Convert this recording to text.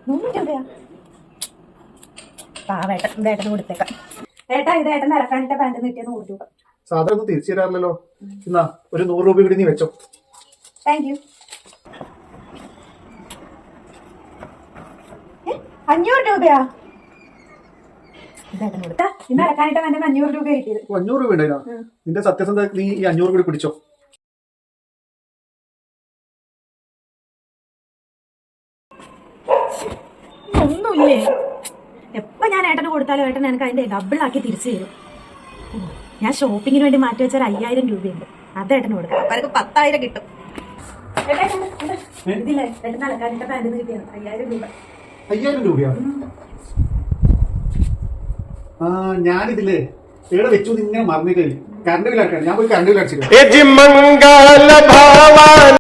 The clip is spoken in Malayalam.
100 രൂപയാ? പാവേട്ടൻ ഇതേട്ടന് കൊടുത്തേക്കാം. ഏട്ടാ ഇത് ഏട്ടൻ അലക്കാനിട്ട പാന്റ് കിട്ടിയ 100 രൂപ. സാധാരണ ഒന്നും തിരിച്ചു തരാറില്ലല്ലോ. എന്നാ ഒരു 100 രൂപ കൂടി നീ വെച്ചോ. Thank you. 500 രൂപയാ? ഇതേട്ടൻ കൊടുത്താ ഇന്ന് അലക്കാനിട്ട പാന്റ് 500 രൂപ കിട്ടിയത്. 500 രൂപ ഉണ്ടായില്ല. നിന്റെ സത്യസന്ധത നീ ഈ 500 കൂടി പിടിച്ചോ. ഒന്നുമില്ലേ? എപ്പോ ഞാൻ ഏട്ടന് കൊടുത്താലും ഏട്ടൻ എനിക്ക് അതിന്റെ ഡബിളാക്കി തിരിച്ചു തരും. ഞാൻ ഷോപ്പിങ്ങിന് വേണ്ടി മാറ്റി വെച്ചാൽ 5000 രൂപയുണ്ട്. അത് ഏട്ടന് കൊടുക്കാം. അപ്പൊ എനിക്ക് 10,000 കിട്ടും. ഇതില്ലേ ഏട്ടൻ അലക്കാനിട്ട പാന്റ് കിട്ടിയത് 5000 രൂപ. 5000 രൂപയാ? ആ ഞാനിതില്ലേ എവിടെ വെച്ചു ഇങ്ങനെ മറന്നിട്ടില്ല. കറണ്ട് ബിൽ അടക്കണം. ഞാൻ പോയി കറണ്ട് ബിൽ അടച്ചില്ല.